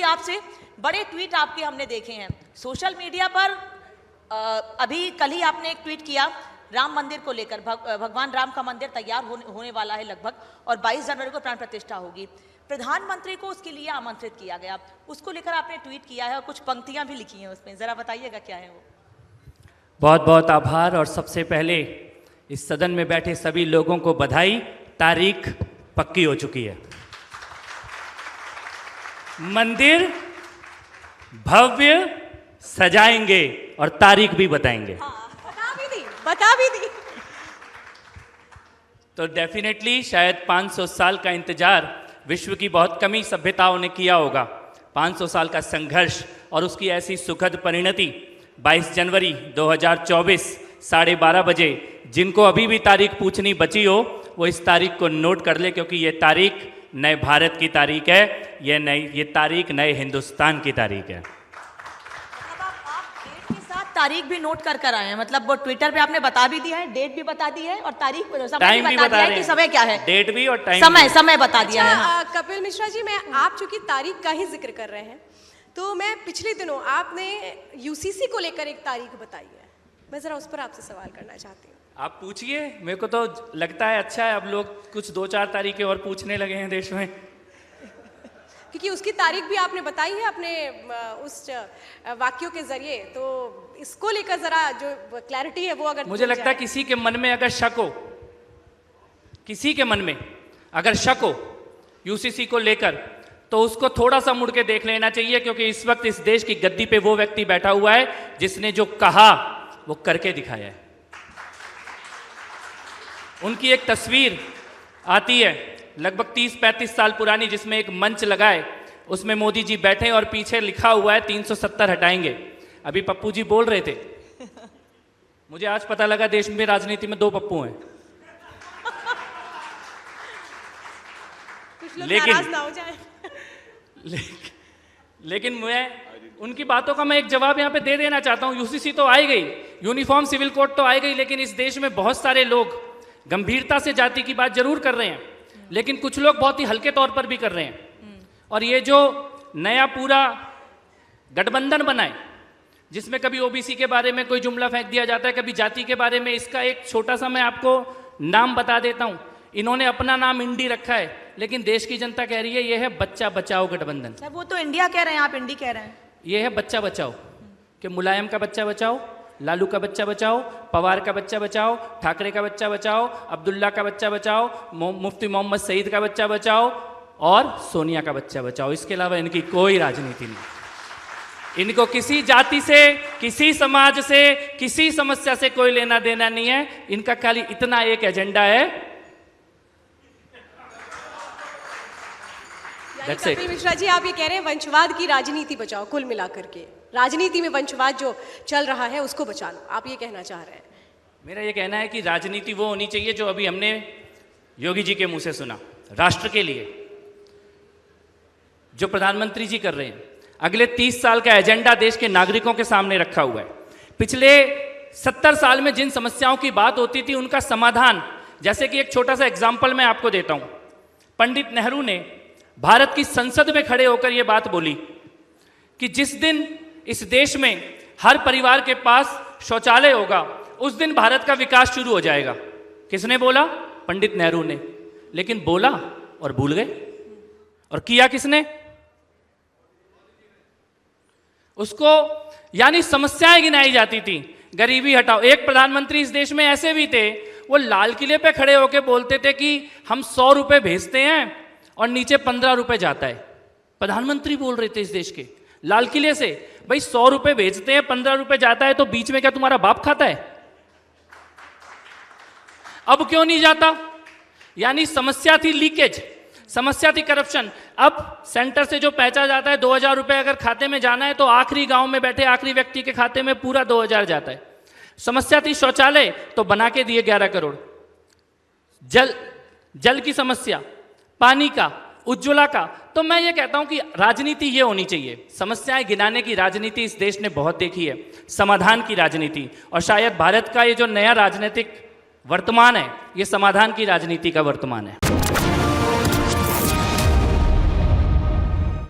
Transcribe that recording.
आपसे, बड़े ट्वीट आपके हमने देखे हैं सोशल मीडिया पर। अभी कल ही आपने एक ट्वीट किया राम मंदिर को लेकर, भगवान राम का मंदिर तैयार होने वाला है लगभग, और 22 जनवरी को प्राण प्रतिष्ठा होगी। प्रधानमंत्री को उसके लिए आमंत्रित किया गया, उसको लेकर आपने ट्वीट किया है और कुछ पंक्तियां भी लिखी हैं उसमें, जरा बताइएगा क्या है वो। बहुत बहुत आभार। और सबसे पहले इस सदन में बैठे सभी लोगों को बधाई, तारीख पक्की हो चुकी है। मंदिर भव्य सजाएंगे और तारीख भी बताएंगे। बता भी दी। तो डेफिनेटली शायद 500 साल का इंतजार विश्व की बहुत कमी सभ्यताओं ने किया होगा। 500 साल का संघर्ष और उसकी ऐसी सुखद परिणति 22 जनवरी 2024 12:30 बजे। जिनको अभी भी तारीख पूछनी बची हो वो इस तारीख को नोट कर ले, क्योंकि ये तारीख नए भारत की तारीख है, ये तारीख नए हिंदुस्तान की तारीख है। तारीख भी नोट कर आए हैं, मतलब वो ट्विटर पे आपने बता भी दिया है, डेट भी बता दी है और तारीख टाइम भी बता दिया है कि समय क्या है, डेट भी और टाइम समय बता दिया है। कपिल मिश्रा जी, मैं आप चूंकि तारीख का ही जिक्र कर रहे हैं, तो मैं पिछले दिनों आपने यूसीसी को लेकर एक तारीख बताई है, मैं जरा उस पर आपसे सवाल करना चाहती हूँ। आप पूछिए, मेरे को तो लगता है अच्छा है अब लोग कुछ 2-4 तारीखें और पूछने लगे हैं देश में, क्योंकि उसकी तारीख भी आपने बताई है अपने उस वाक्यों के जरिए, तो इसको लेकर जरा जो क्लैरिटी है वो अगर मुझे लगता है किसी के मन में अगर शक हो, किसी के मन में अगर शक हो यूसीसी को लेकर, तो उसको थोड़ा सा मुड़ के देख लेना चाहिए, क्योंकि इस वक्त इस देश की गद्दी पे वो व्यक्ति बैठा हुआ है जिसने जो कहा वो करके दिखाया है। उनकी एक तस्वीर आती है लगभग 30-35 साल पुरानी, जिसमें एक मंच लगा है, उसमें मोदी जी बैठे और पीछे लिखा हुआ है 370 हटाएंगे। अभी पप्पू जी बोल रहे थे, मुझे आज पता लगा देश में राजनीति में 2 पप्पू हैं। लेकिन मैं उनकी बातों का मैं एक जवाब यहाँ पे दे देना चाहता हूँ। यूसीसी तो आई गई, यूनिफॉर्म सिविल कोड तो आई गई, लेकिन इस देश में बहुत सारे लोग गंभीरता से जाति की बात जरूर कर रहे हैं, लेकिन कुछ लोग बहुत ही हल्के तौर पर भी कर रहे हैं। और ये जो नया पूरा गठबंधन बनाए, जिसमें कभी ओबीसी के बारे में कोई जुमला फेंक दिया जाता है, कभी जाति के बारे में, इसका एक छोटा सा मैं आपको नाम बता देता हूं। इन्होंने अपना नाम इंडी रखा है, लेकिन देश की जनता कह रही है ये है बच्चा बचाओ गठबंधन। वो तो इंडिया कह रहे हैं, आप इंडी कह रहे हैं। ये है बच्चा बचाओ, कि मुलायम का बच्चा बचाओ, लालू का बच्चा बचाओ, पवार का बच्चा बचाओ, ठाकरे का बच्चा बचाओ, अब्दुल्ला का बच्चा बचाओ, मुफ्ती मोहम्मद सईद का बच्चा बचाओ और सोनिया का बच्चा बचाओ। इसके अलावा इनकी कोई राजनीति नहीं। इनको किसी जाति से, किसी समाज से, किसी समस्या से कोई लेना देना नहीं है। इनका खाली इतना एक एजेंडा है, कपिल मिश्रा जी, आप ये कह रहे हैं वंशवाद की राजनीति बचाओ, कुल मिलाकर के राजनीति में वंशवाद जो चल रहा है उसको बचा लो, आप ये कहना चाह रहे हैं। मेरा ये कहना है कि राजनीति वो होनी चाहिए जो अभी हमने योगी जी के मुंह से सुना, राष्ट्र के लिए जो प्रधानमंत्री जी कर रहे हैं। अगले 30 साल का एजेंडा देश के नागरिकों के सामने रखा हुआ है। पिछले 70 साल में जिन समस्याओं की बात होती थी उनका समाधान, जैसे कि एक छोटा सा एग्जाम्पल मैं आपको देता हूं। पंडित नेहरू ने भारत की संसद में खड़े होकर यह बात बोली कि जिस दिन इस देश में हर परिवार के पास शौचालय होगा उस दिन भारत का विकास शुरू हो जाएगा। किसने बोला? पंडित नेहरू ने। लेकिन बोला और भूल गए, और किया किसने? उसको यानी समस्याएं गिनाई जाती थी, गरीबी हटाओ। एक प्रधानमंत्री इस देश में ऐसे भी थे, वो लाल किले पे खड़े होकर बोलते थे कि हम 100 रुपए भेजते हैं और नीचे 15 रुपए जाता है। प्रधानमंत्री बोल रहे थे इस देश के लाल किले से, भाई 100 रुपए भेजते हैं 15 रुपए जाता है, तो बीच में क्या तुम्हारा बाप खाता है? अब क्यों नहीं जाता? यानी समस्या थी लीकेज, समस्या थी करप्शन। अब सेंटर से जो पैसा जाता है 2000 रुपए अगर खाते में जाना है तो आखिरी गांव में बैठे आखिरी व्यक्ति के खाते में पूरा 2000 जाता है। समस्या थी शौचालय, तो बना के दिए 11 करोड़। जल की समस्या, पानी का, उज्ज्वला का। तो मैं ये कहता हूं कि राजनीति ये होनी चाहिए, समस्याएं गिनाने की राजनीति इस देश ने बहुत देखी है, समाधान की राजनीति। और शायद भारत का ये जो नया राजनीतिक वर्तमान है, ये समाधान की राजनीति का वर्तमान है।